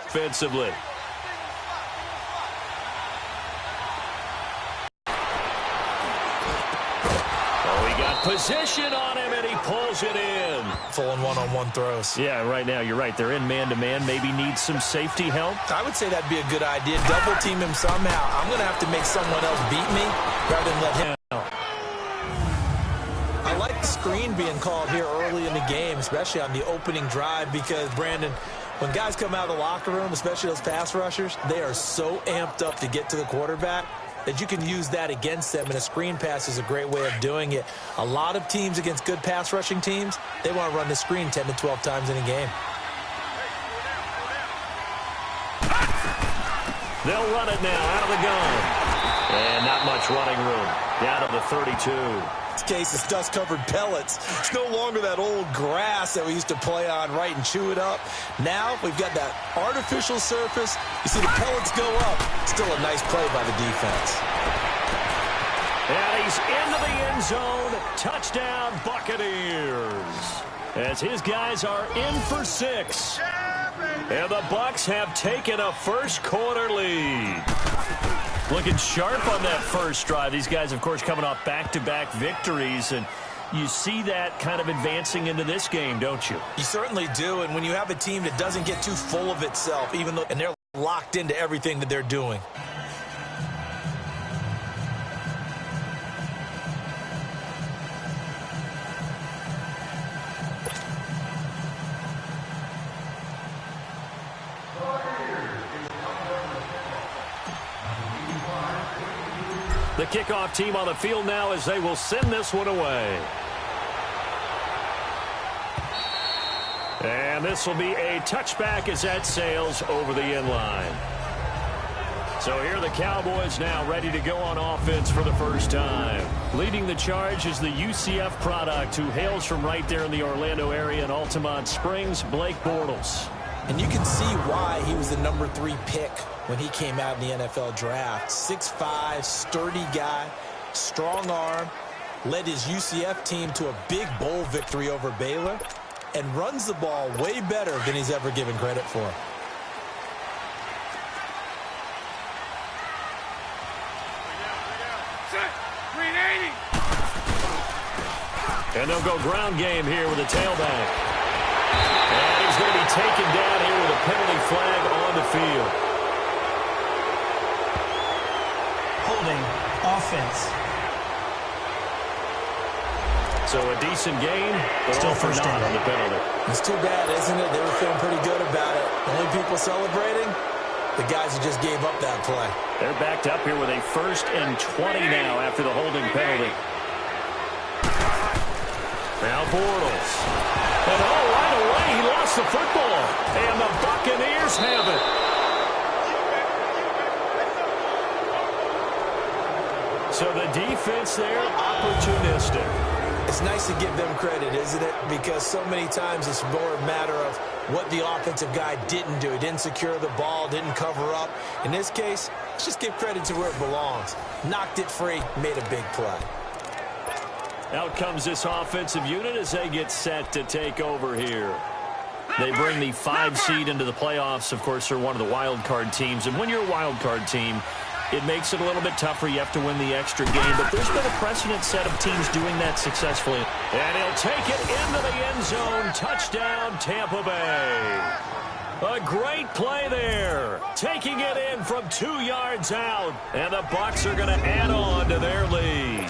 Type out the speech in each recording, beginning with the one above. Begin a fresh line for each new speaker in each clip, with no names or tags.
offensively. Position on him, and he pulls it in.
Full and one-on-one throws.
Yeah, right now, you're right. They're in man-to-man. Maybe needs some safety help.
I would say that'd be a good idea. Double team him somehow. I'm going to have to make someone else beat me rather than let him out. I like the screen being called here early in the game, especially on the opening drive, because, Brandon, when guys come out of the locker room, especially those pass rushers, they are so amped up to get to the quarterback that you can use that against them, and a screen pass is a great way of doing it. A lot of teams against good pass rushing teams, they want to run the screen 10 to 12 times in a game.
They'll run it now out of the gun. And not much running room. Down to the 32.
In this case, it's dust-covered pellets. It's no longer that old grass that we used to play on, right, and chew it up. Now we've got that artificial surface. You see the pellets go up. Still a nice play by the defense.
And he's into the end zone. Touchdown, Buccaneers. As his guys are in for 6. And the Bucs have taken a first-quarter lead. Looking sharp on that first drive. These guys, of course, coming off back-to-back victories, and you see that kind of advancing into this game, don't you?
You certainly do, and when you have a team that doesn't get too full of itself, even though and they're locked into everything that they're doing.
The kickoff team on the field now as they will send this one away. And this will be a touchback as that sails over the end line. So here are the Cowboys now ready to go on offense for the first time. Leading the charge is the UCF product who hails from right there in the Orlando area in Altamont Springs, Blake Bortles.
And you can see why he was the number 3 pick when he came out in the NFL draft. 6'5", sturdy guy, strong arm, led his UCF team to a big bowl victory over Baylor, and runs the ball way better than he's ever given credit for.
And they'll go ground game here with a tailback. And he's going to be taken down here with a penalty flag on the field.
Holding offense.
So a decent game, but
still first down
on the penalty.
It's too bad, isn't it? They were feeling pretty good about it. The only people celebrating, the guys who just gave up that play.
They're backed up here with a 1st and 20 now after the holding penalty. Now Bortles. And right away, he lost the football. And the Buccaneers have it. So the defense there, opportunistic.
It's nice to give them credit, isn't it? Because so many times it's more a matter of what the offensive guy didn't do. He didn't secure the ball, didn't cover up. In this case, let's just give credit to where it belongs. Knocked it free, made a big play.
Out comes this offensive unit as they get set to take over here. They bring the 5 seed into the playoffs. Of course, they're one of the wild card teams. And when you're a wild card team, it makes it a little bit tougher. You have to win the extra game. But there's been a precedent set of teams doing that successfully. And he'll take it into the end zone. Touchdown, Tampa Bay. A great play there. Taking it in from 2 yards out. And the Bucs are going to add on to their lead.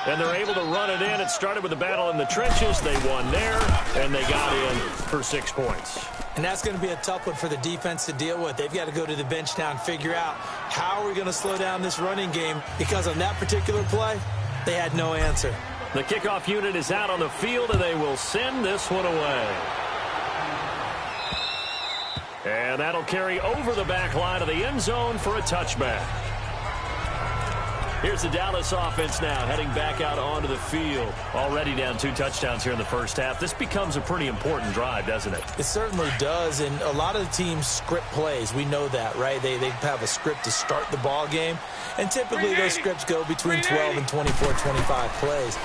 And they're able to run it in. It started with a battle in the trenches. They won there, and they got in for 6 points.
And that's going to be a tough one for the defense to deal with. They've got to go to the bench now and figure out how are we going to slow down this running game, because on that particular play, they had no answer.
The kickoff unit is out on the field, and they will send this one away. And that'll carry over the back line of the end zone for a touchback. Here's the Dallas offense now, heading back out onto the field. Already down 2 touchdowns here in the first half. This becomes a pretty important drive, doesn't it?
It certainly does, and a lot of the teams script plays. We know that, right? They have a script to start the ball game, and typically those scripts go between 12 and 24, 25 plays.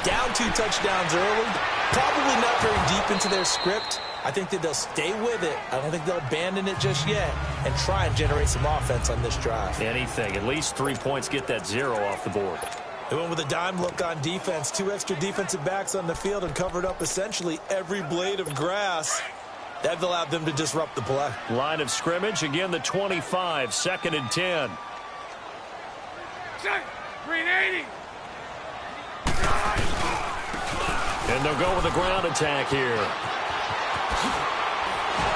Down 2 touchdowns early, probably not very deep into their script, I think that they'll stay with it. I don't think they'll abandon it just yet and try and generate some offense on this drive.
Anything. At least 3 points, get that 0 off the board.
They went with a dime look on defense. 2 extra defensive backs on the field and covered up essentially every blade of grass. That allowed them to disrupt the play.
Line of scrimmage, again the 25, 2nd and 10.
Green 80.
And they'll go with a ground attack here.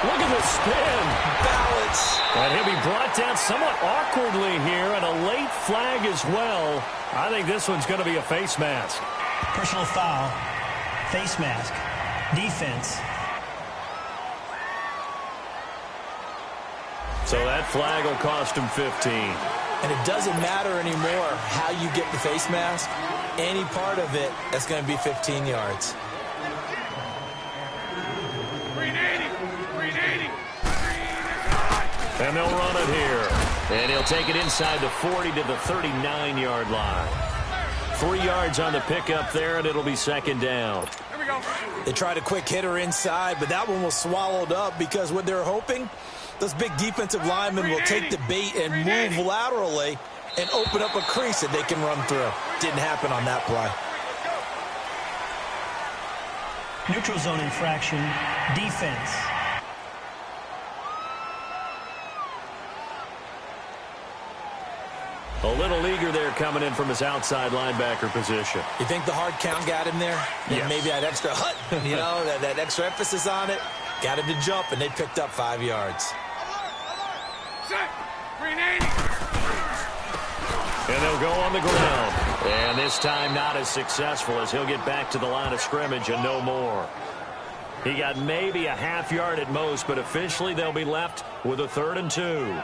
Look at the spin.
Balance.
And he'll be brought down somewhat awkwardly here, and a late flag as well. I think this one's going to be a face mask.
Personal foul. Face mask. Defense.
So that flag will cost him 15.
And it doesn't matter anymore how you get the face mask. Any part of it, that's going to be 15 yards.
Green 80. Green 80.
And they'll run it here. And he'll take it inside the 40 to the 39-yard line. 3 yards on the pickup there, and it'll be 2nd down.
Here we go.
They tried a quick hitter inside, but that one was swallowed up because what they're hoping, those big defensive linemen will take the bait and move laterally and open up a crease that they can run through. Didn't happen on that play.
Neutral zone infraction. Defense.
A little eager there coming in from his outside linebacker position.
You think the hard count got him there?
Yes.
And maybe that extra hut, that extra emphasis on it, got him to jump, and they picked up 5 yards.
Set. Green 80.
And they'll go on the ground. And this time not as successful as he'll get back to the line of scrimmage and no more. He got maybe a half yard at most, but officially they'll be left with a 3rd and 2.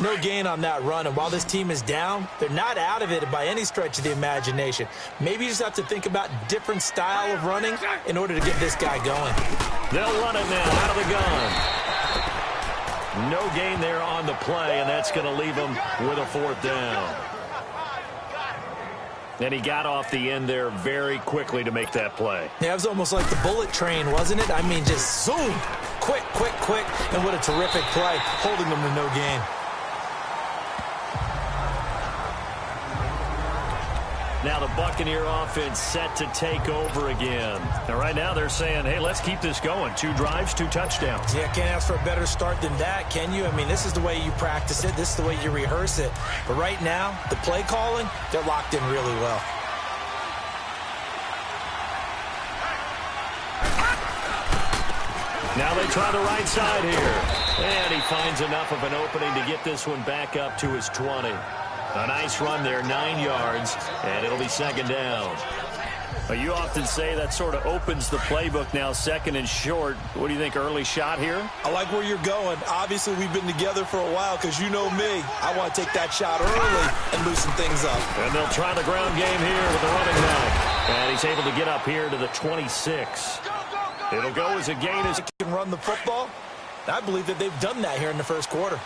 No gain on that run, and while this team is down, they're not out of it by any stretch of the imagination. Maybe you just have to think about different style of running in order to get this guy going.
They'll run it now out of the gun. No gain there on the play, and that's going to leave him with a 4th down. And he got off the end there very quickly to make that play.
Yeah, it was almost like the bullet train, wasn't it? I mean, just zoom, quick, quick, quick, and what a terrific play, holding them to no gain.
Now the Buccaneer offense set to take over again. Now right now they're saying, hey, let's keep this going. 2 drives, 2 touchdowns.
Yeah, can't ask for a better start than that, can you? I mean, this is the way you practice it. This is the way you rehearse it. But right now, the play calling, they're locked in really well.
Now they try the right side here. And he finds enough of an opening to get this one back up to his 20. A nice run there, 9 yards, and it'll be 2nd down. Well, you often say that sort of opens the playbook now, 2nd and short. What do you think, early shot here?
I like where you're going. Obviously, we've been together for a while because you know me. I want to take that shot early and loosen things up.
And they'll try the ground game here with the running back. And he's able to get up here to the 26. It'll go as a gain as he
can run the football. I believe that they've done that here in the first quarter.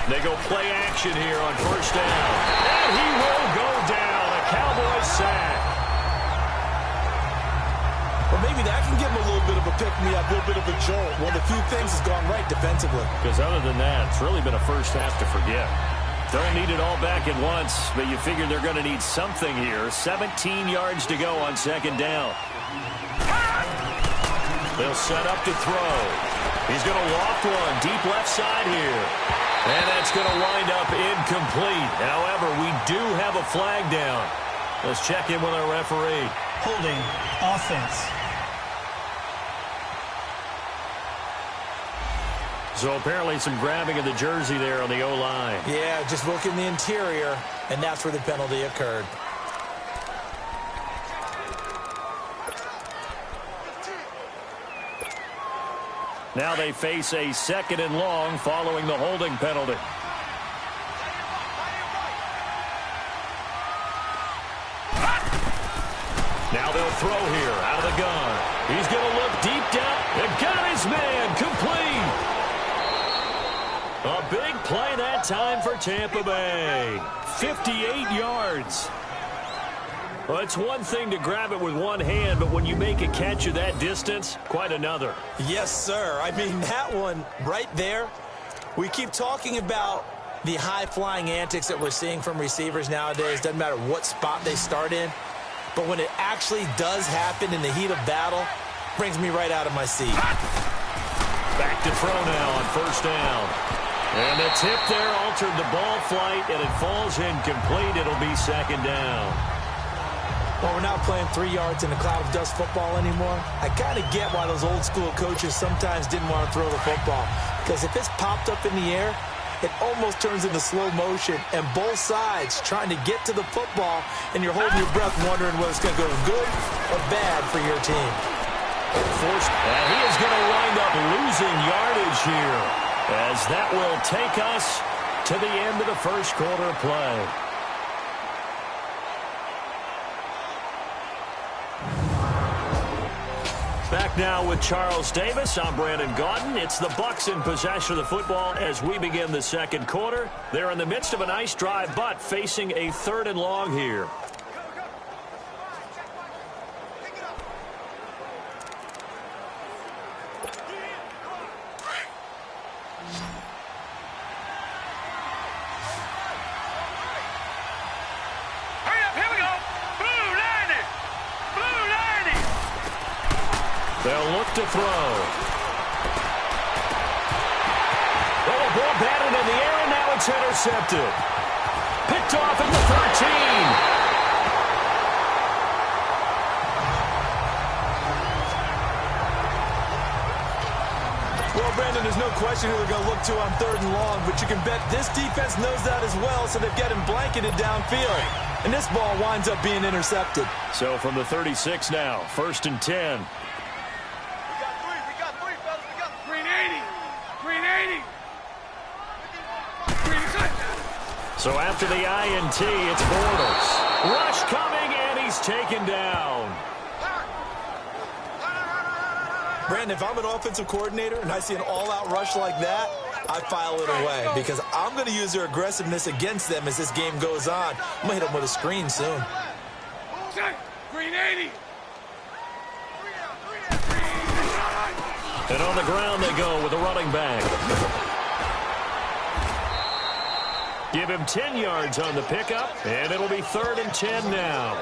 They go play action here on 1st down. And he will go down. A Cowboys sack.
Well, maybe that can give him a little bit of a pick-me-up, a little bit of a jolt. One of the few things has gone right defensively.
Because other than that, it's really been a first half to forget. Don't need it all back at once, but you figure they're going to need something here. 17 yards to go on 2nd down. They'll set up to throw. He's going to loft one deep left side here. And that's going to wind up incomplete. However, we do have a flag down. Let's check in with our referee.
Holding. Offense.
So apparently some grabbing of the jersey there on the O-line.
Yeah, just look in the interior, and that's where the penalty occurred.
Now they face a 2nd and long following the holding penalty. Now they'll throw here out of the gun. He's going to look deep down and got his man complete. A big play that time for Tampa Bay. 58 yards. Well, it's one thing to grab it with one hand, but when you make a catch of that distance, quite another.
Yes, sir. I mean, that one right there, we keep talking about the high-flying antics that we're seeing from receivers nowadays. Doesn't matter what spot they start in. But when it actually does happen in the heat of battle, brings me right out of my seat.
Back to throw now on first down. And the tip there altered the ball flight, and it falls incomplete. It'll be second down.
Well, we're not playing 3 yards in a cloud of dust football anymore. I kind of get why those old-school coaches sometimes didn't want to throw the football. Because if it's popped up in the air, it almost turns into slow motion, and both sides trying to get to the football, and you're holding your breath wondering whether it's going to go good or bad for your team.
Forced, and he is going to wind up losing yardage here, as that will take us to the end of the first quarter play. Back now with Charles Davis. I'm Brandon Gaudin. It's the Bucs in possession of the football as we begin the second quarter. They're in the midst of a nice drive, but facing a 3rd and long here. They'll look to throw. Well, the ball batted in the air, and now it's intercepted. Picked off at the 13.
Well, Brandon, there's no question who they're going to look to on 3rd and long, but you can bet this defense knows that as well, so they've got him blanketed downfield. And this ball winds up being intercepted.
So from the 36 now, 1st and 10. So after the INT, it's Bortles. Rush coming, and he's taken down.
Brandon, if I'm an offensive coordinator and I see an all-out rush like that, I file it away because I'm going to use their aggressiveness against them as this game goes on. I'm going to hit them with a screen soon.
Green 80.
And on the ground they go with a running back. Give him 10 yards on the pickup, and it'll be 3rd and 10 now.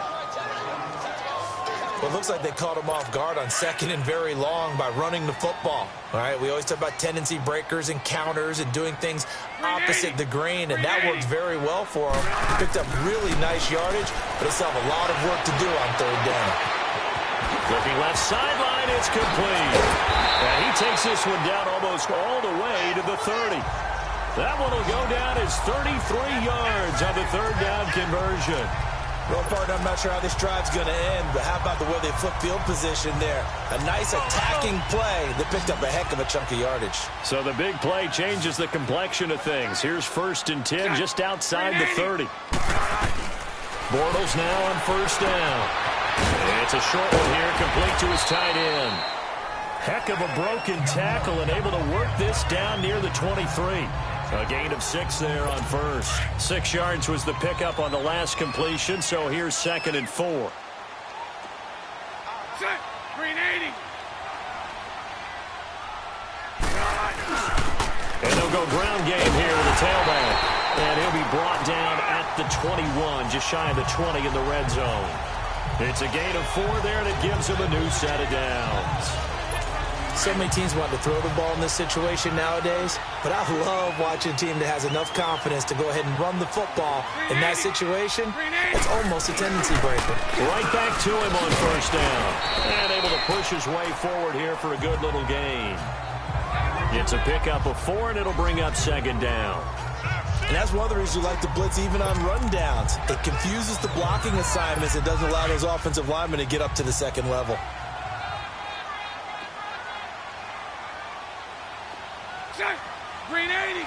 Well, it looks like they caught him off guard on 2nd and very long by running the football. All right, we always talk about tendency breakers and counters and doing things opposite the grain, and that worked very well for him. Picked up really nice yardage, but he still have a lot of work to do on 3rd down.
Looking left sideline, it's complete. And he takes this one down almost all the way to the 30. That one will go down as 33 yards on the 3rd down conversion.
Well, partner, I'm not sure how this drive's going to end, but how about the way they flip field position there? A nice attacking play that picked up a heck of a chunk of yardage.
So the big play changes the complexion of things. Here's 1st and 10 just outside the 30. Bortles now on 1st down. It's a short one here, complete to his tight end. Heck of a broken tackle and able to work this down near the 23. A gain of 6 there on 1st. 6 yards was the pickup on the last completion, so here's 2nd and 4.
Green 80.
And they'll go ground game here with the tailback. And he'll be brought down at the 21, just shy of the 20 in the red zone. It's a gain of 4 there, and it gives him a new set of downs.
So many teams want to throw the ball in this situation nowadays, but I love watching a team that has enough confidence to go ahead and run the football. In that situation, it's almost a tendency breaker.
Right back to him on 1st down. And able to push his way forward here for a good little gain. It's a pickup of 4, and it'll bring up 2nd down.
And that's one of the reasons you like to blitz even on rundowns. It confuses the blocking assignments. It doesn't allow those offensive linemen to get up to the 2nd level.
Green 80.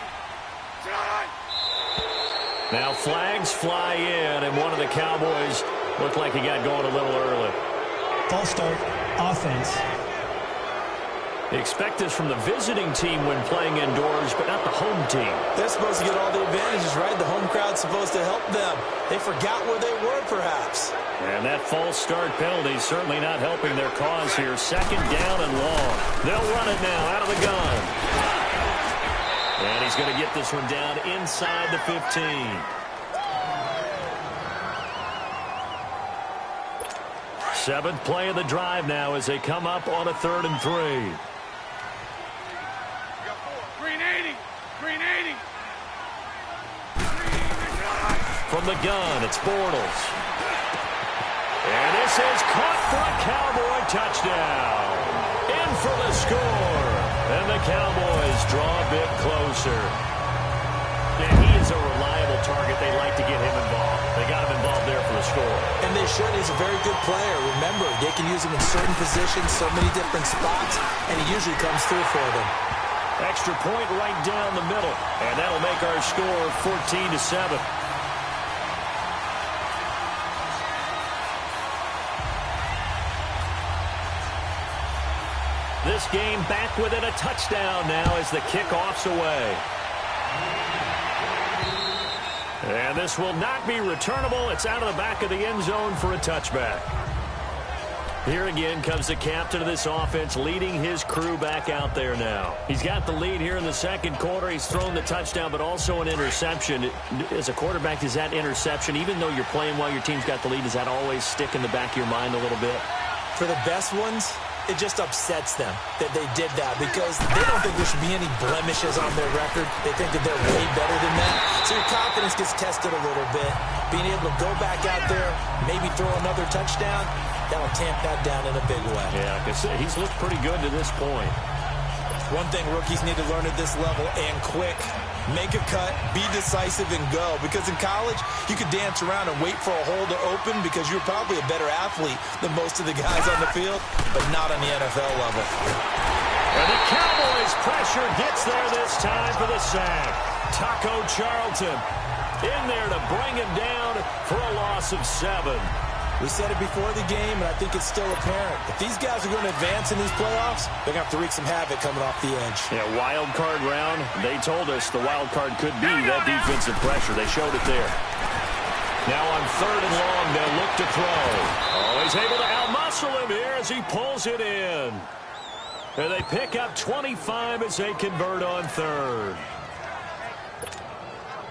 Now flags fly in, and one of the Cowboys looked like he got going a little early.
False start, offense.
Expect this from the visiting team when playing indoors, but not the home team.
They're supposed to get all the advantages, right? The home crowd's supposed to help them. They forgot where they were, perhaps.
And that false start penalty certainly not helping their cause here. Second down and long. They'll run it now out of the gun. And he's going to get this one down inside the 15. Seventh play of the drive now as they come up on a 3rd and 3.
Green 80. Green 80.
From the gun, it's Bortles. And this is caught for a Cowboy touchdown. In for the score. And the Cowboys draw a bit closer. And he is a reliable target. They like to get him involved. They got him involved there for the score.
And they should. He's a very good player. Remember, they can use him in certain positions, so many different spots, and he usually comes through for them.
Extra point right down the middle. And that'll make our score 14-7. This game back within a touchdown now as the kickoff's away. And this will not be returnable. It's out of the back of the end zone for a touchback. Here again comes the captain of this offense leading his crew back out there now. He's got the lead here in the second quarter. He's thrown the touchdown, but also an interception. As a quarterback, does that interception, even though you're playing while your team's got the lead, does that always stick in the back of your mind a little bit?
For the best ones, it just upsets them that they did that because they don't think there should be any blemishes on their record. They think that they're way better than that. So your confidence gets tested a little bit. Being able to go back out there, maybe throw another touchdown, that'll tamp that down in a big way.
Yeah, because he's looked pretty good to this point.
One thing rookies need to learn at this level, and quick, make a cut, be decisive, and go. Because in college, you could dance around and wait for a hole to open because you're probably a better athlete than most of the guys on the field, but not on the NFL level.
And the Cowboys' pressure gets there this time for the sack. Taco Charlton in there to bring him down for a loss of 7.
We said it before the game, and I think it's still apparent. If these guys are going to advance in these playoffs, they're going to have to wreak some havoc coming off the edge.
Yeah, wild card round. They told us the wild card could be that defensive pressure. They showed it there. Now on 3rd and long, they'll look to throw. Oh, he's able to outmuscle him here as he pulls it in. And they pick up 25 as they convert on 3rd.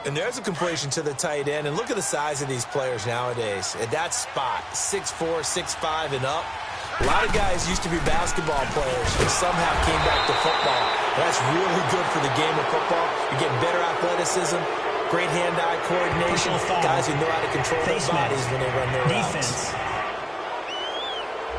And there's a completion to the tight end. And look at the size of these players nowadays. At that spot, 6'4", 6'5", and up. A lot of guys used to be basketball players and somehow came back to football. That's really good for the game of football. You're getting better athleticism, great hand-eye coordination. Guys who know how to control their bodies when they run their routes.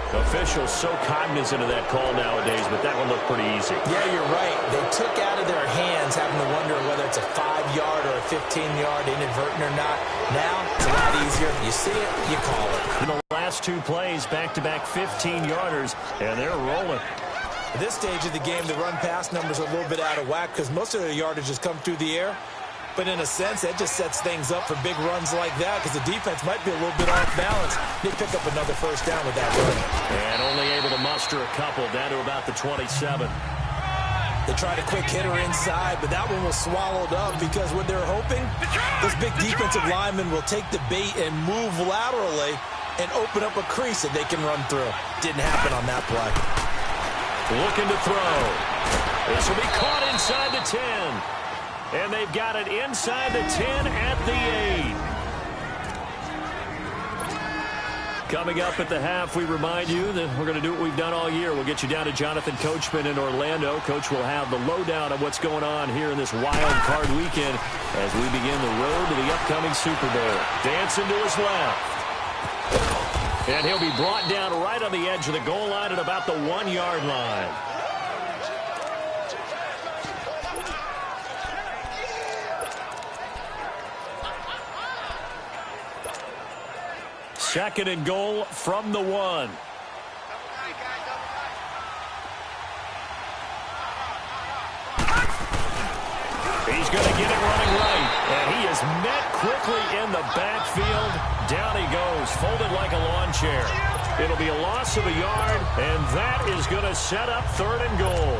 Officials so cognizant of that call nowadays, but that one looked pretty easy.
Yeah, you're right. They took out of their hands having to wonder whether it's a 5-yard or a 15-yard inadvertent or not. Now, it's a lot easier. You see it, you call it.
In the last 2 plays, back-to-back 15-yarders, and they're rolling.
At this stage of the game, the run-pass numbers are a little bit out of whack because most of their yardage has come through the air. But in a sense, that just sets things up for big runs like that because the defense might be a little bit off balance. They pick up another first down with that run.
And only able to muster a couple down to about the 27.
They tried a quick hitter inside, but that one was swallowed up because what they're hoping, this big defensive lineman will take the bait and move laterally and open up a crease that they can run through. Didn't happen on that play.
Looking to throw. This will be caught inside the 10. And they've got it inside the 10 at the 8. Coming up at the half, we remind you that we're going to do what we've done all year. We'll get you down to Jonathan Coachman in Orlando. Coach will have the lowdown of what's going on here in this wild card weekend as we begin the road to the upcoming Super Bowl. Dancing to his left. And he'll be brought down right on the edge of the goal line at about the 1-yard line. Second and goal from the 1. He's going to get it running right. And he is met quickly in the backfield. Down he goes, folded like a lawn chair. It'll be a loss of a yard, and that is going to set up 3rd and goal.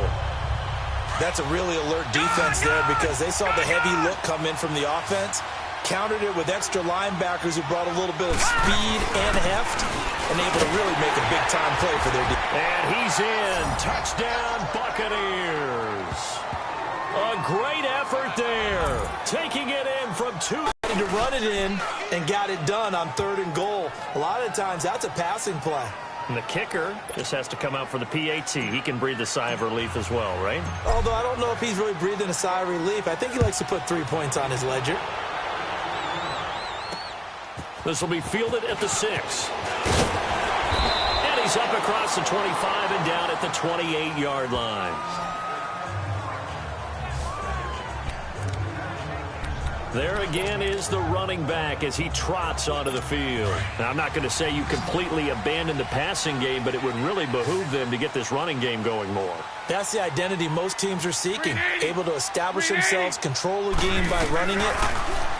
That's a really alert defense there because they saw the heavy look come in from the offense, countered it with extra linebackers who brought a little bit of speed and heft, and able to really make a big-time play for their defense.
And he's in. Touchdown, Buccaneers. A great effort there. Taking it in from 2.
To run it in and got it done on 3rd and goal. A lot of times that's a passing play.
And the kicker just has to come out for the PAT. He can breathe a sigh of relief as well, right?
Although I don't know if he's really breathing a sigh of relief. I think he likes to put 3 points on his ledger.
This will be fielded at the 6. And he's up across the 25 and down at the 28-yard line. There again is the running back as he trots onto the field. Now, I'm not going to say you completely abandon the passing game, but it would really behoove them to get this running game going more.
That's the identity most teams are seeking. Able to establish themselves, control the game by running it,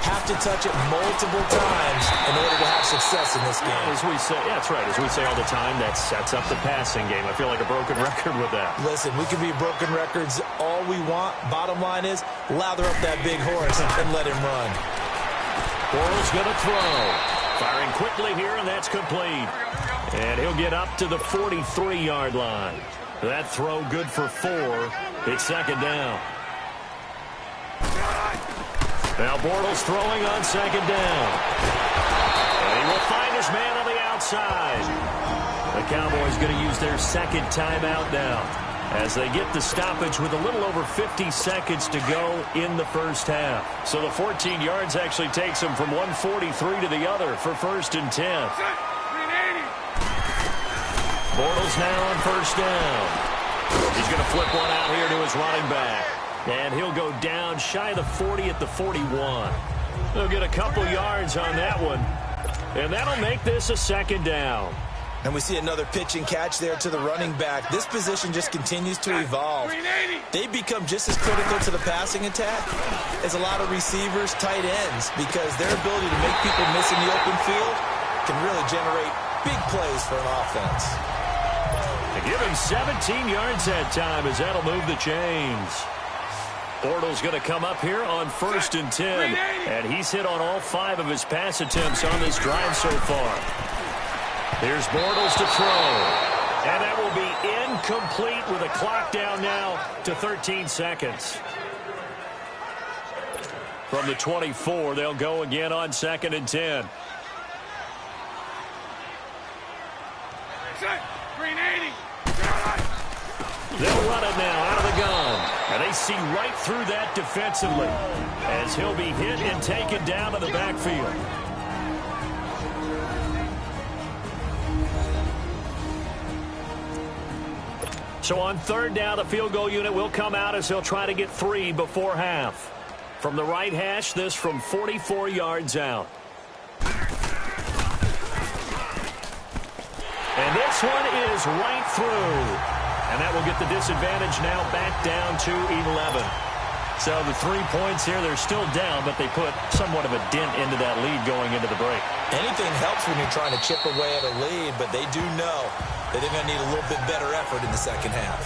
have to touch it multiple times in order to have success in this game.
As we say, yeah, that's right. As we say all the time, that sets up the passing game. I feel like a broken record with that.
Listen, we can be broken records all we want. Bottom line is, lather up that big horse and let him run.
Bortles going to throw. Firing quickly here, and that's complete. And he'll get up to the 43-yard line. That throw good for 4. It's 2nd down. Now Bortles throwing on 2nd down. And he will find his man on the outside. The Cowboys going to use their 2nd timeout now as they get the stoppage with a little over 50 seconds to go in the first half. So the 14 yards actually takes them from 143 to the other for 1st and 10. Bortles now on 1st down. He's going to flip one out here to his running back. And he'll go down shy of the 40 at the 41. They'll get a couple yards on that one. And that'll make this a 2nd down.
And we see another pitch and catch there to the running back. This position just continues to evolve. They become just as critical to the passing attack as a lot of receivers, tight ends, because their ability to make people miss in the open field can really generate big plays for an offense.
They give him 17 yards that time as that'll move the chains. Bortles going to come up here on 1st and 10. And he's hit on all 5 of his pass attempts on this drive so far. Here's Bortles to throw. And that will be incomplete with a clock down now to 13 seconds. From the 24, they'll go again on 2nd and 10.
Green 80.
They'll run it now out of the gun. And they see right through that defensively as he'll be hit and taken down to the backfield. So on 3rd down, the field goal unit will come out as he'll try to get 3 before half. From the right hash, this from 44 yards out. And this one is right through. And that will get the disadvantage now back down to 11. So the 3 points here, they're still down, but they put somewhat of a dent into that lead going into the break.
Anything helps when you're trying to chip away at a lead, but they do know that they're going to need a little bit better effort in the second half.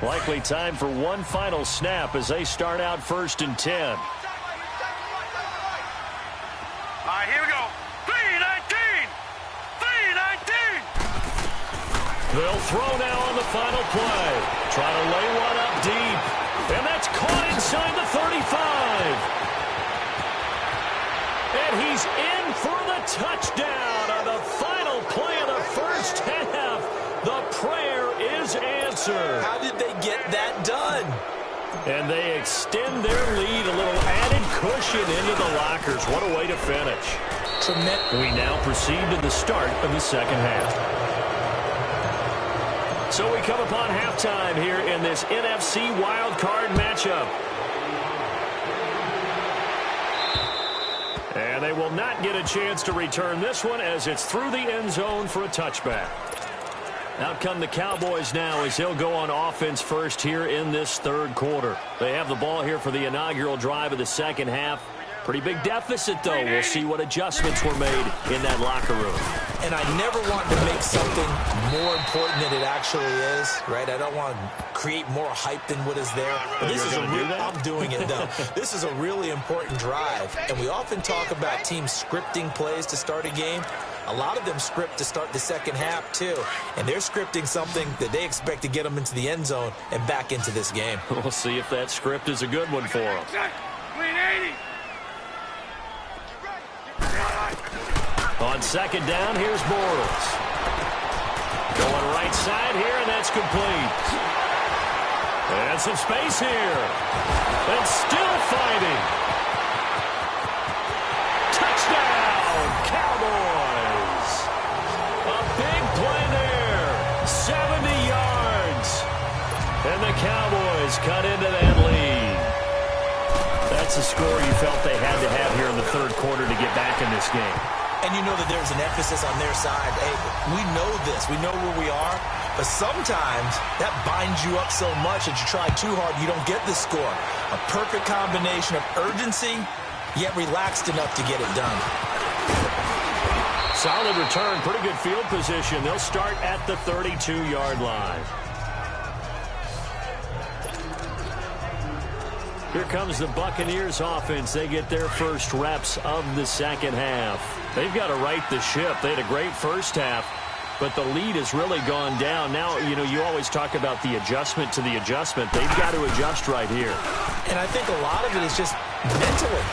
Likely time for one final snap as they start out 1st and 10.
All right, here we go. 3-19. 3-19.
They'll throw now on the final play. Try to lay one up deep. And that's caught inside the 35. And he's in for the touchdown on the final play of the first half. The prayer is answered.
How did they get that done?
And they extend their lead, a little added cushion into the lockers. What a way to finish.
Tremendous.
We now proceed to the start of the second half. So we come upon halftime here in this NFC wildcard matchup. And they will not get a chance to return this one as it's through the end zone for a touchback. Out come the Cowboys now as he'll go on offense first here in this third quarter. They have the ball here for the inaugural drive of the second half. Pretty big deficit, though. We'll see what adjustments were made in that locker room.
And I never want to make something more important than it actually is, right? I don't want to create more hype than what is there. But this is I'm doing it, though. This is a really important drive. And we often talk about teams scripting plays to start a game. A lot of them script to start the second half, too. And they're scripting something that they expect to get them into the end zone and back into this game.
We'll see if that script is a good one for them.
Clean 80.
On second down, here's Bortles. Going right side here, and that's complete. And some space here. And still fighting. Touchdown, Cowboys. A big play there. 70 yards. And the Cowboys cut into that lead. That's a score you felt they had to have here in the third quarter to get back in this game.
And you know that there's an emphasis on their side. Hey, we know this. We know where we are. But sometimes that binds you up so much that you try too hard, you don't get the score. A perfect combination of urgency, yet relaxed enough to get it done.
Solid return. Pretty good field position. They'll start at the 32-yard line. Here comes the Buccaneers offense. They get their first reps of the second half. They've got to right the ship. They had a great first half, but the lead has really gone down. Now, you know, you always talk about the adjustment to the adjustment. They've got to adjust right here.
And I think a lot of it is just mentally.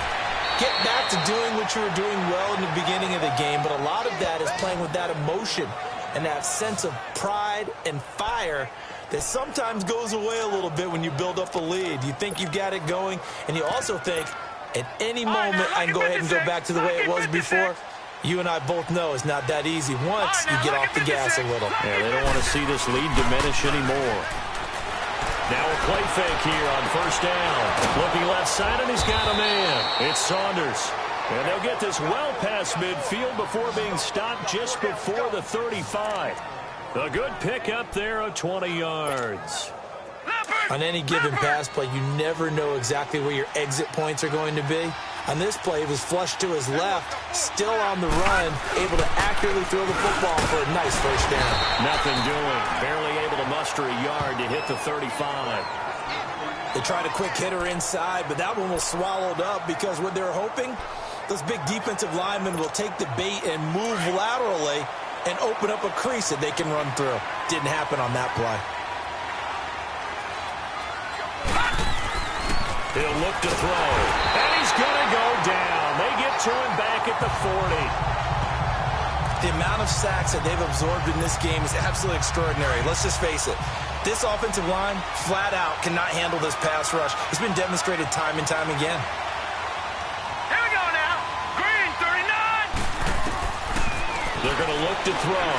Get back to doing what you were doing well in the beginning of the game, but a lot of that is playing with that emotion and that sense of pride and fire that sometimes goes away a little bit when you build up a lead. You think you've got it going, and you also think at any moment I can go ahead and go back to the way it was before. You and I both know it's not that easy once you get off the gas a little.
Yeah, they don't want to see this lead diminish anymore. Now a play fake here on first down. Looking left side, and he's got a man. It's Saunders. And they'll get this well past midfield before being stopped just before the 35. A good pick up there of 20 yards.
On any given pass play, you never know exactly where your exit points are going to be. On this play, it was flushed to his left, still on the run, able to accurately throw the football for a nice first down.
Nothing doing. Barely able to muster a yard to hit the 35.
They tried a quick hitter inside, but that one was swallowed up because what they're hoping, those big defensive linemen will take the bait and move laterally and open up a crease that they can run through. Didn't happen on that play.
He'll look to throw, and he's going to go down. They get to him back at the 40.
The amount of sacks that they've absorbed in this game is absolutely extraordinary. Let's just face it. This offensive line, flat out, cannot handle this pass rush. It's been demonstrated time and time again.
Here we go now. Green, 39.
They're going to look to throw.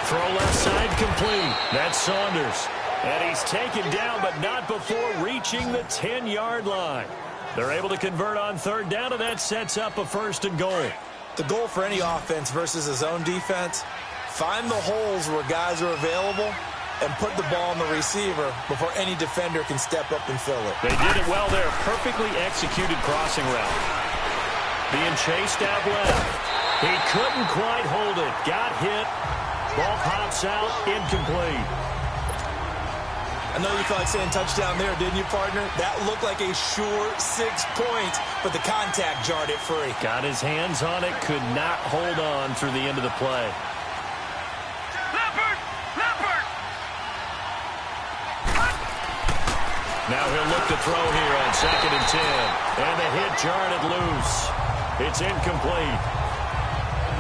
Throw left side complete. That's Saunders. And he's taken down, but not before reaching the 10-yard line. They're able to convert on third down, and that sets up a first and goal.
The goal for any offense versus a zone defense, find the holes where guys are available and put the ball on the receiver before any defender can step up and fill it.
They did it well there. Perfectly executed crossing route. Being chased out left. He couldn't quite hold it. Got hit. Ball pops out. Incomplete.
I know you felt like saying touchdown there, didn't you, partner? That looked like a sure 6 points, but the contact jarred it free.
Got his hands on it, could not hold on through the end of the play.
Leopard! Leopard!
Now he'll look to throw here on 2nd and 10. And the hit jarred it loose. It's incomplete.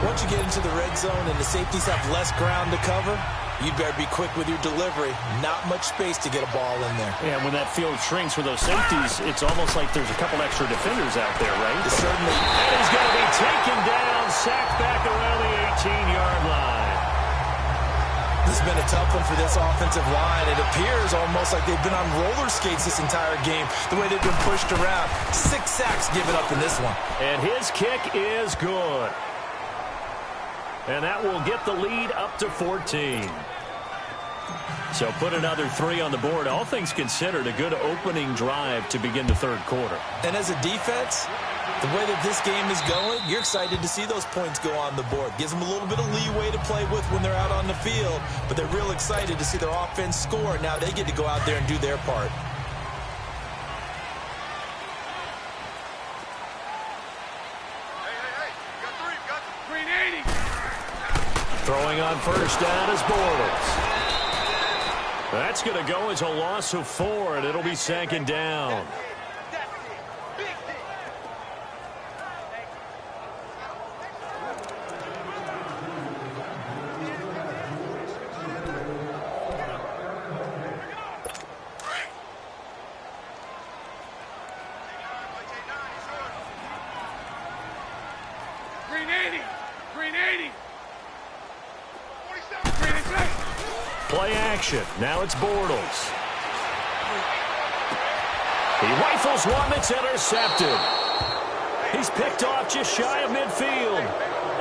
Once you get into the red zone and the safeties have less ground to cover, you'd better be quick with your delivery. Not much space to get a ball in there.
Yeah, when that field shrinks with those safeties, it's almost like there's a couple extra defenders out there, right?
Certainly.
And he's going to be taken down, sacked back around the 18-yard line.
This has been a tough one for this offensive line. It appears almost like they've been on roller skates this entire game, the way they've been pushed around. 6 sacks. sacks given up in this one.
And his kick is good. And that will get the lead up to 14. So put another 3 on the board. All things considered, a good opening drive to begin the third quarter.
And as a defense, the way that this game is going, you're excited to see those points go on the board. Gives them a little bit of leeway to play with when they're out on the field, but they're real excited to see their offense score. Now they get to go out there and do their part.
Hey, 380.
Throwing on first down is Bortles. That's going to go as a loss of 4, and it'll be second down. Play action. Now it's Bortles. He rifles one that's intercepted. He's picked off just shy of midfield.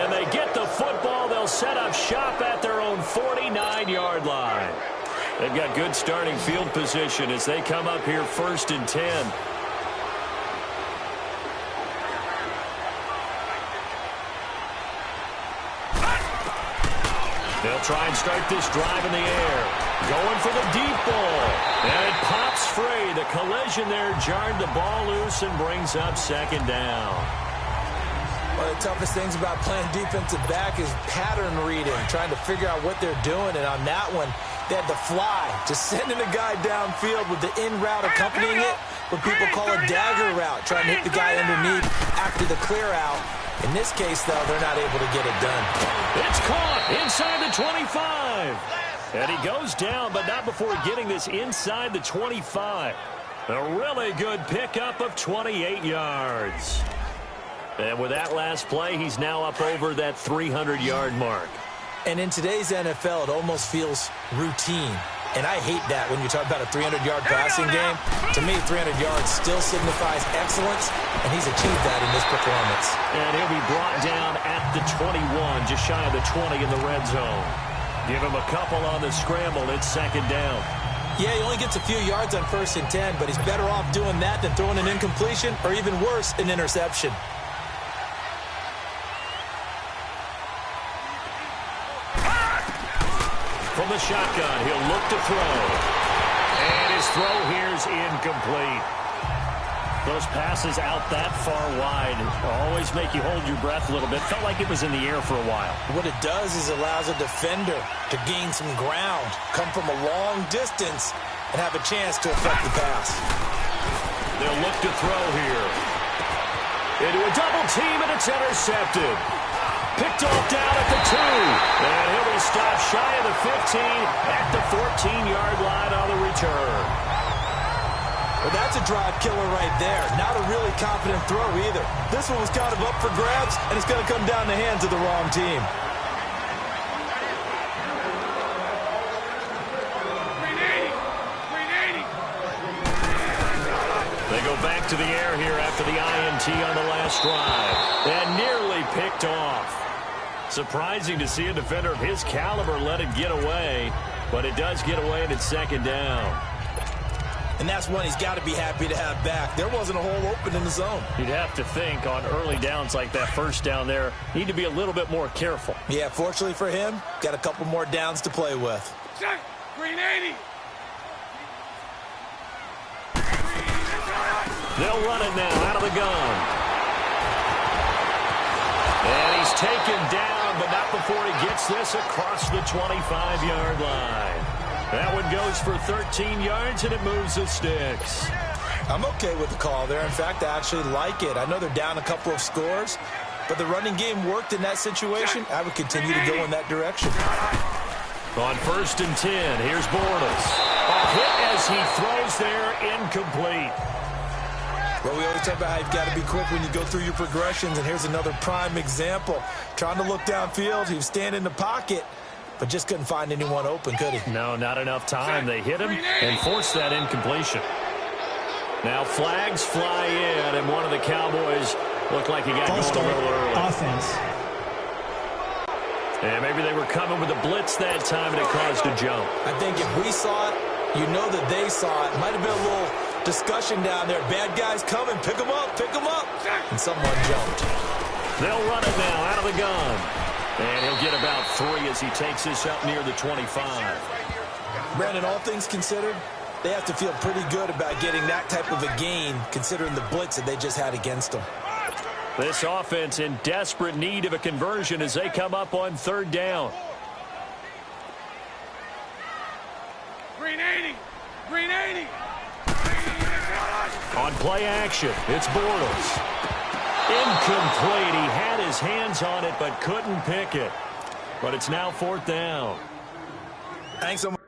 And they get the football. They'll set up shop at their own 49-yard line. They've got good starting field position as they come up here 1st and 10. They'll try and start this drive in the air. Going for the deep ball. And it pops free. The collision there jarred the ball loose and brings up second down.
One of the toughest things about playing defensive back is pattern reading, trying to figure out what they're doing. And on that one, they had to fly, just sending a guy downfield with the in route accompanying it, what people call a dagger route, trying to hit the guy underneath after the clear out. In this case, though, they're not able to get it done.
It's caught inside the 25. And he goes down, but not before getting this inside the 25. A really good pickup of 28 yards. And with that last play, he's now up over that 300-yard mark.
And in today's NFL, it almost feels routine. And I hate that when you talk about a 300-yard passing game. To me, 300 yards still signifies excellence, and he's achieved that in this performance.
And he'll be brought down at the 21, just shy of the 20 in the red zone. Give him a couple on the scramble. It's second down.
Yeah, he only gets a few yards on 1st and 10, but he's better off doing that than throwing an incompletion, or even worse, an interception.
From the shotgun, he'll look to throw. And his throw here's incomplete. Those passes out that far wide always make you hold your breath a little bit. Felt like it was in the air for a while.
What it does is allows a defender to gain some ground, come from a long distance, and have a chance to affect the pass.
They'll look to throw here. Into a double team, and it's intercepted. Picked off down at the 2. And he'll be stopped shy of the 15 at the 14-yard line on the return.
Well, that's a drive killer right there. Not a really confident throw either. This one was kind of up for grabs, and it's going to come down the hands of the wrong team.
They go back to the air here after the INT on the last drive. And nearly picked off. Surprising to see a defender of his caliber let it get away, but it does get away and it's second down.
And that's one he's got to be happy to have back. There wasn't a hole open in the zone.
You'd have to think on early downs like that first down there, need to be a little bit more careful.
Yeah, fortunately for him, got a couple more downs to play with.
Check. Green 80.
They'll run it now out of the gun. And he's taken down, but not before he gets this across the 25-yard line. That one goes for 13 yards, and it moves the sticks.
I'm okay with the call there. In fact, I actually like it. I know they're down a couple of scores, but the running game worked in that situation. I would continue to go in that direction.
On 1st and 10, here's Bortles. A hit as he throws there, incomplete.
Well, we always talk about how you've got to be quick when you go through your progressions, and here's another prime example. Trying to look downfield, he was standing in the pocket, but just couldn't find anyone open, could he?
No, not enough time. They hit him and forced that incompletion. Now flags fly in, and one of the Cowboys looked like he got going a little early.
Offense.
And maybe they were coming with a blitz that time, and it caused a jump.
I think if we saw it, you know that they saw it. Might have been a little discussion down there. Bad guys coming. Pick them up. Pick them up. And someone jumped.
They'll run it now out of the gun. And he'll get about 3 as he takes this up near the 25.
Brandon, all things considered, they have to feel pretty good about getting that type of a gain, considering the blitz that they just had against them.
This offense in desperate need of a conversion as they come up on 3rd down.
Green 80. Green 80.
On play action, it's Bortles. Incomplete. He had his hands on it but couldn't pick it. But it's now 4th down.
Thanks so much.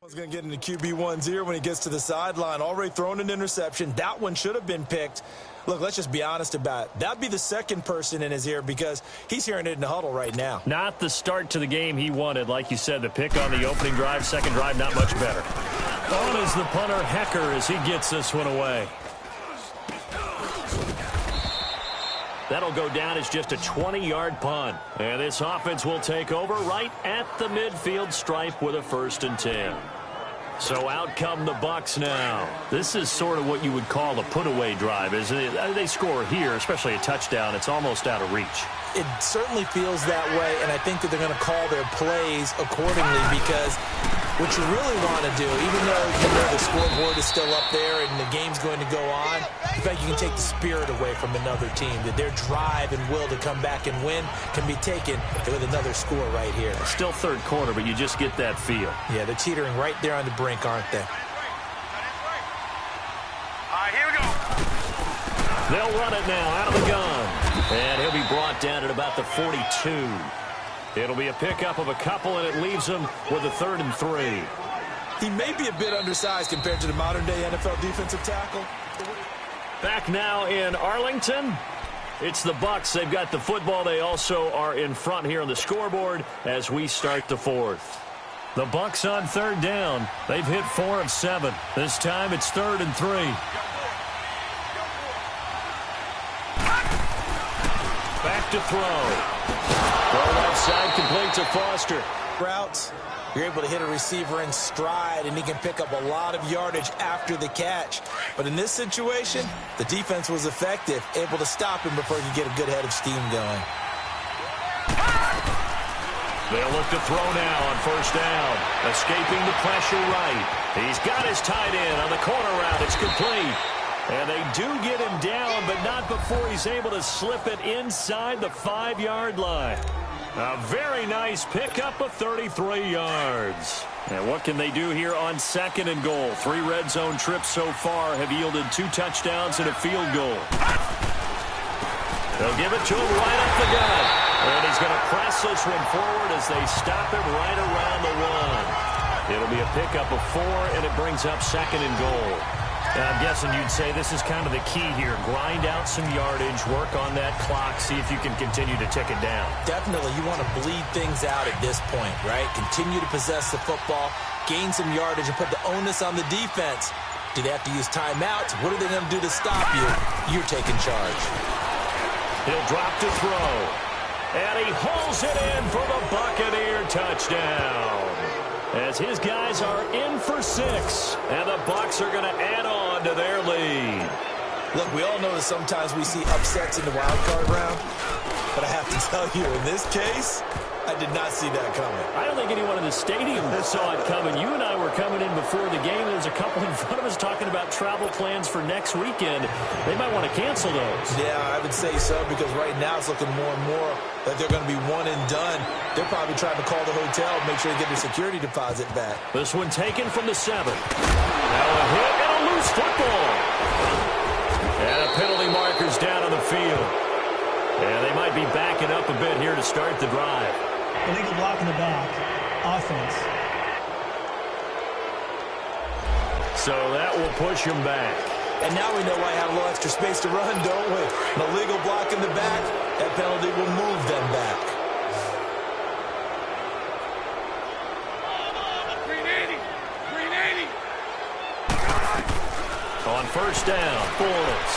He's going to get into QB1-0 when he gets to the sideline. Already thrown an interception. That one should have been picked. Look, let's just be honest about it. That'd be the second person in his ear because he's hearing it in the huddle right now.
Not the start to the game he wanted. Like you said, the pick on the opening drive, second drive, not much better. On is the punter, Hecker, as he gets this one away. That'll go down as just a 20-yard punt. And this offense will take over right at the midfield stripe with a 1st and 10. So out come the Bucs now. This is sort of what you would call a put-away drive. As they score here, especially a touchdown, it's almost out of reach.
It certainly feels that way, and I think that they're going to call their plays accordingly because what you really want to do, even though you know the scoreboard is still up there and the game's going to go on, in fact, you can take the spirit away from another team, that their drive and will to come back and win can be taken with another score right here.
Still 3rd quarter, but you just get that feel.
Yeah, they're teetering right there on the brink, aren't they?
All right, here we go.
They'll run it now out of the gun. And he'll be brought down at about the 42. It'll be a pickup of a couple, and it leaves him with a 3rd and 3.
He may be a bit undersized compared to the modern-day NFL defensive tackle.
Back now in Arlington. It's the Bucs. They've got the football. They also are in front here on the scoreboard as we start the 4th. The Bucs on 3rd down. They've hit 4 of 7. This time it's 3rd and 3. Back to throw. Throw outside, complete to Foster.
Routes, you're able to hit a receiver in stride, and he can pick up a lot of yardage after the catch. But in this situation, the defense was effective, able to stop him before he could get a good head of steam going.
They'll look to throw now on 1st down. Escaping the pressure right. He's got his tight end on the corner route. It's complete. And they do get him down, but not before he's able to slip it inside the 5-yard line. A very nice pickup of 33 yards. And what can they do here on 2nd and goal? 3 red zone trips so far have yielded 2 touchdowns and a field goal. They'll give it to him right up the gut. And he's going to press this one forward as they stop him right around the 1. It'll be a pickup of 4, and it brings up 2nd and goal. I'm guessing you'd say this is kind of the key here. Grind out some yardage, work on that clock, see if you can continue to tick it down.
Definitely, you want to bleed things out at this point, right? Continue to possess the football, gain some yardage, and put the onus on the defense. Do they have to use timeouts? What are they going to do to stop you? You're taking charge.
He'll drop to throw. And he hauls it in for the Buccaneer touchdown. As his guys are in for 6, and the Bucs are going to add on to their lead.
Look, we all know that sometimes we see upsets in the wild card round, but I have to tell you, in this case, I did not see that coming.
I don't think anyone in the stadium saw it coming. You and I were coming in before the game. There's a couple in front of us talking about travel plans for next weekend. They might want to cancel those.
Yeah, I would say so, because right now it's looking more and more that they're going to be one and done. They're probably trying to call the hotel and make sure they get their security deposit back.
This one taken from the 7. Now a hit and a loose football. And a penalty marker's down on the field. And they might be backing up a bit here to start the drive.
Illegal block in the back. Offense.
So that will push him back.
And now we know why I have a little extra space to run, don't we? An illegal block in the back, that penalty will move them back.
On first down, Bortles.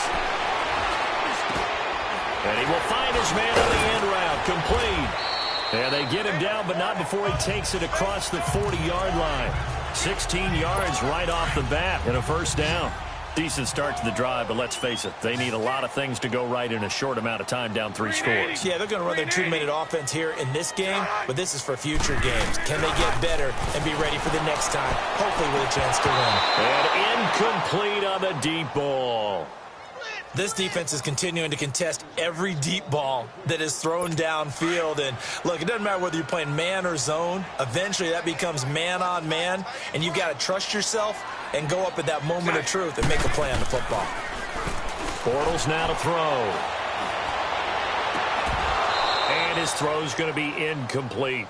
And he will find his man on the end route, complete. And they get him down, but not before he takes it across the 40-yard line. 16 yards right off the bat and a first down. Decent start to the drive, but let's face it, they need a lot of things to go right in a short amount of time, down 3 scores.
Yeah, they're going to run their 2-minute offense here in this game, but this is for future games. Can they get better and be ready for the next time, hopefully with a chance to win?
And incomplete on the deep ball.
This defense is continuing to contest every deep ball that is thrown downfield. And, look, it doesn't matter whether you're playing man or zone. Eventually, that becomes man-on-man, and you've got to trust yourself and go up at that moment of truth and make a play on the football.
Bortles now to throw. And his throw's going to be incomplete.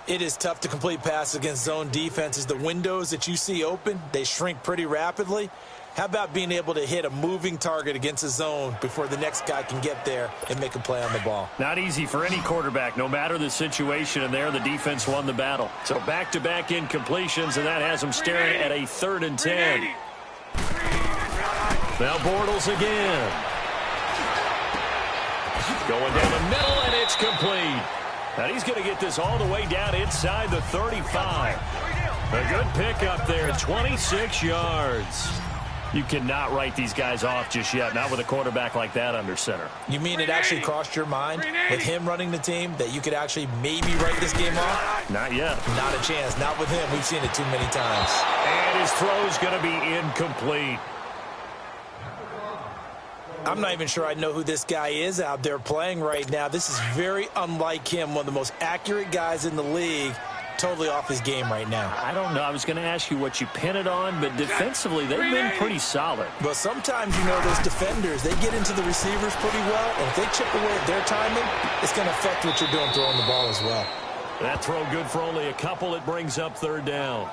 It is tough to complete passes against zone defenses. The windows that you see open, they shrink pretty rapidly. How about being able to hit a moving target against a zone before the next guy can get there and make a play on the ball?
Not easy for any quarterback, no matter the situation, and there the defense won the battle. So back-to-back incompletions, and that has them staring at a 3rd and 10. Now Bortles again. Going down the middle, and it's complete. And he's going to get this all the way down inside the 35. A good pickup there, 26 yards. You cannot write these guys off just yet, not with a quarterback like that under center.
You mean it actually crossed your mind with him running the team that you could actually maybe write this game off?
Not yet.
Not a chance. Not with him. We've seen it too many times.
And his throw's going to be incomplete.
I'm not even sure I know who this guy is out there playing right now. This is very unlike him, one of the most accurate guys in the league. Totally off his game right now.
I don't know. I was going to ask you what you pin it on, but defensively, they've been pretty solid.
But sometimes, you know, those defenders, they get into the receivers pretty well, and if they chip away at their timing, it's going to affect what you're doing throwing the ball as well.
That throw good for only a couple. It brings up 3rd down.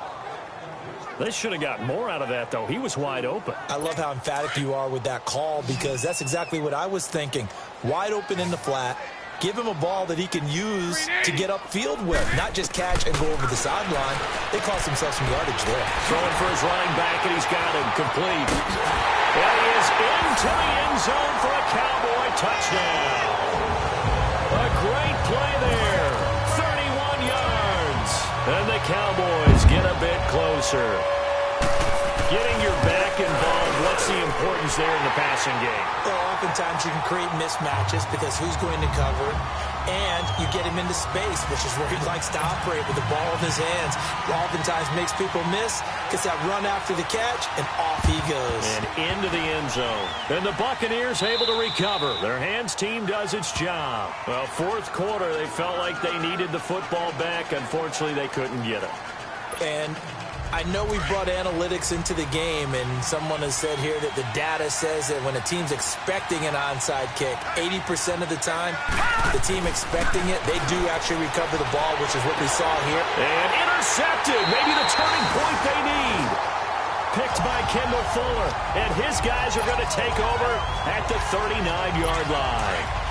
They should have got more out of that, though. He was wide open.
I love how emphatic you are with that call, because that's exactly what I was thinking. Wide open in the flat. Give him a ball that he can use to get upfield with, not just catch and go over the sideline. They cost themselves some yardage there.
Throwing for his running back, and he's got him complete. And he is into the end zone for a Cowboy touchdown. A great play there. 31 yards. And the Cowboys get a bit closer. Getting your back involved, what's the importance there in the passing game?
Well, oftentimes you can create mismatches because who's going to cover, and you get him into space, which is where he likes to operate with the ball in his hands. Oftentimes makes people miss, gets that run after the catch, and off he goes.
And into the end zone. And the Buccaneers able to recover. Their hands team does its job. Well, 4th quarter, they felt like they needed the football back. Unfortunately, they couldn't get it.
And I know we brought analytics into the game, and someone has said here that the data says that when a team's expecting an onside kick, 80% of the time, the team expecting it, they do actually recover the ball, which is what we saw here.
And intercepted. Maybe the turning point they need. Picked by Kendall Fuller, and his guys are going to take over at the 39-yard line.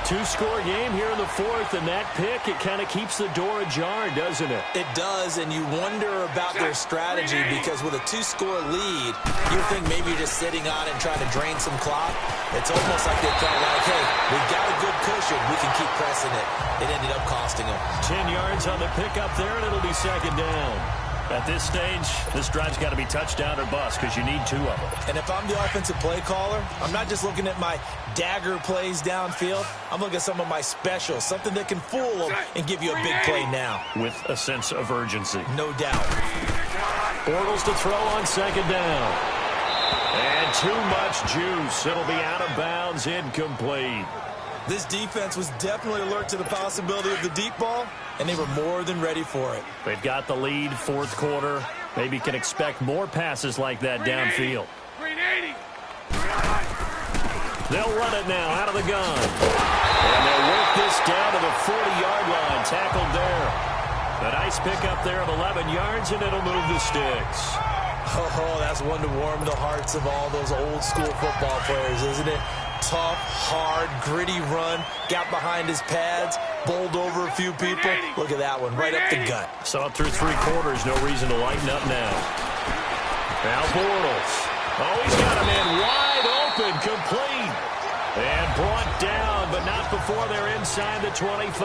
2-score game here in the 4th, and that pick, it kind of keeps the door ajar, doesn't it?
It does, and you wonder about their strategy, because with a 2-score lead, you think maybe you're just sitting on it and trying to drain some clock. It's almost like they felt like, hey, we've got a good cushion. We can keep pressing it. It ended up costing them.
10 yards on the pickup there, and it'll be 2nd down. At this stage, this drive's got to be touchdown or bust because you need 2 of them.
And if I'm the offensive play caller, I'm not just looking at my dagger plays downfield. I'm looking at some of my specials, something that can fool them and give you a big play now.
With a sense of urgency.
No doubt.
Bortles to throw on 2nd down. And too much juice. It'll be out of bounds, incomplete.
This defense was definitely alert to the possibility of the deep ball, and they were more than ready for it.
They've got the lead, 4th quarter. Maybe can expect more passes like that downfield. They'll run it now out of the gun. And they'll work this down to the 40-yard line. Tackled there. A nice pickup there of 11 yards, and it'll move the sticks.
Oh, that's one to warm the hearts of all those old school football players, isn't it? Tough, hard, gritty run, got behind his pads, bowled over a few people. Look at that one, right up the gut.
Saw it through 3 quarters, no reason to lighten up now. Now Bortles. Oh, he's got a man wide open, complete. And brought down, but not before they're inside the 25.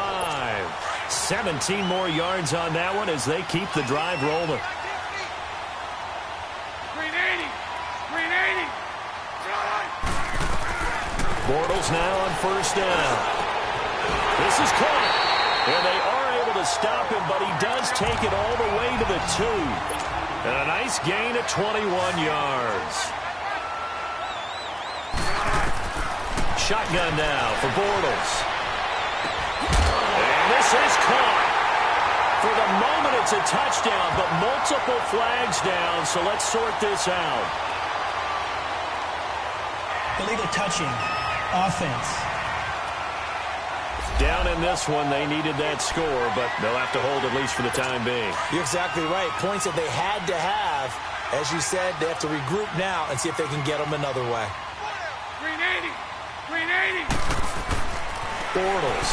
17 more yards on that one as they keep the drive rolling.
380.
Bortles now on first down. This is caught. And they are able to stop him, but he does take it all the way to the 2. And a nice gain of 21 yards. Shotgun now for Bortles. And this is caught. For the moment, it's a touchdown, but multiple flags down, so let's sort this out.
Illegal touching. Offense.
Down in this one, they needed that score, but they'll have to hold at least for the time being.
You're exactly right. Points that they had to have. As you said, they have to regroup now and see if they can get them another way.
380.
Bortles.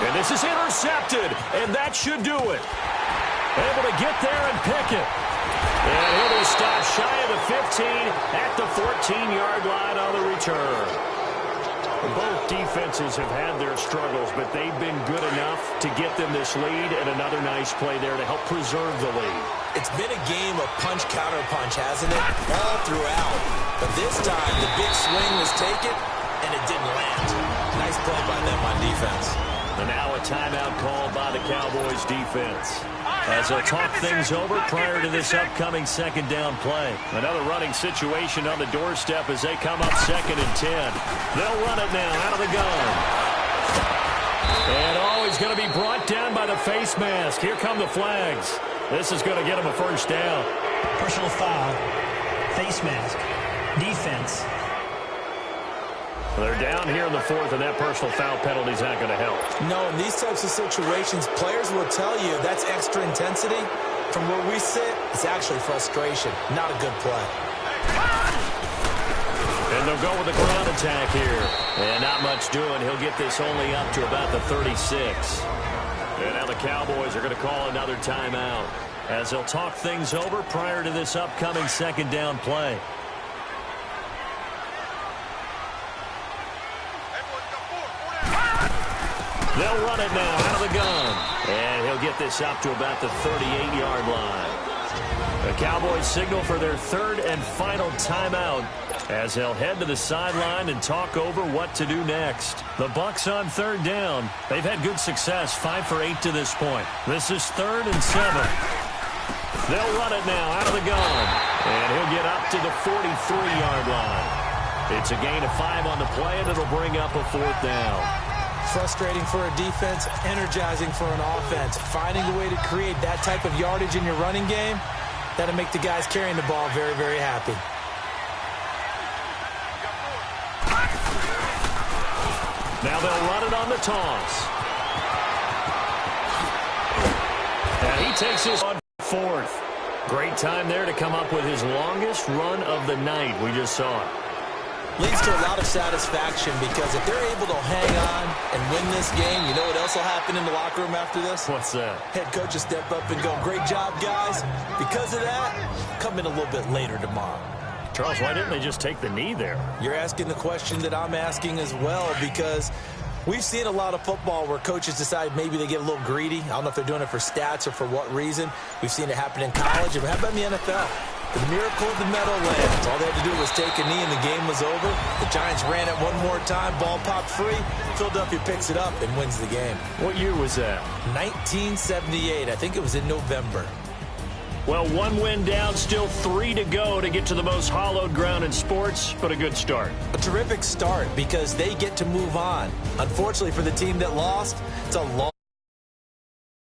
And this is intercepted, and that should do it. Able to get there and pick it. And he'll be stopped shy of the 15 at the 14-yard line on the return. Both defenses have had their struggles, but they've been good enough to get them this lead, and another nice play there to help preserve the lead.
It's been a game of punch-counter-punch, hasn't it? All throughout. But this time, the big swing was taken, and it didn't land. Nice play by them on defense.
And now a timeout called by the Cowboys defense, as they'll talk things over prior to this upcoming second down play. Another running situation on the doorstep as they come up 2nd and 10. They'll run it now out of the gun. And he's going to be brought down by the face mask. Here come the flags. This is going to get him a first down.
Personal foul. Face mask. Defense.
They're down here in the 4th, and that personal foul penalty is not going to help.
No, in these types of situations, players will tell you that's extra intensity. From where we sit, it's actually frustration, not a good play.
And they'll go with the ground attack here. And not much doing. He'll get this only up to about the 36. And now the Cowboys are going to call another timeout as they'll talk things over prior to this upcoming second down play. They'll run it now out of the gun. And he'll get this up to about the 38-yard line. The Cowboys signal for their 3rd and final timeout as they'll head to the sideline and talk over what to do next. The Bucs on 3rd down. They've had good success, 5 for 8 to this point. This is 3rd and 7. They'll run it now out of the gun. And he'll get up to the 43-yard line. It's a gain of 5 on the play, and it'll bring up a 4th down.
Frustrating for a defense, energizing for an offense. Finding a way to create that type of yardage in your running game, that'll make the guys carrying the ball very, very happy.
Now they'll run it on the toss. And he takes this on 4th. Great time there to come up with his longest run of the night. We just saw it.
Leads to a lot of satisfaction because if they're able to hang on and win this game, you know what else will happen in the locker room after this?
What's that?
Head coach will step up and go, great job, guys. Because of that, come in a little bit later tomorrow.
Charles, why didn't they just take the knee there?
You're asking the question that I'm asking as well, because we've seen a lot of football where coaches decide maybe they get a little greedy. I don't know if they're doing it for stats or for what reason. We've seen it happen in college. And how about in the NFL? The miracle of the Meadowlands. All they had to do was take a knee and the game was over. The Giants ran it one more time. Ball popped free. Philadelphia picks it up and wins the game.
What year was that?
1978. I think it was in November.
Well, 1 win down, still 3 to go to get to the most hallowed ground in sports, but a good start.
A terrific start because they get to move on. Unfortunately for the team that lost, it's a long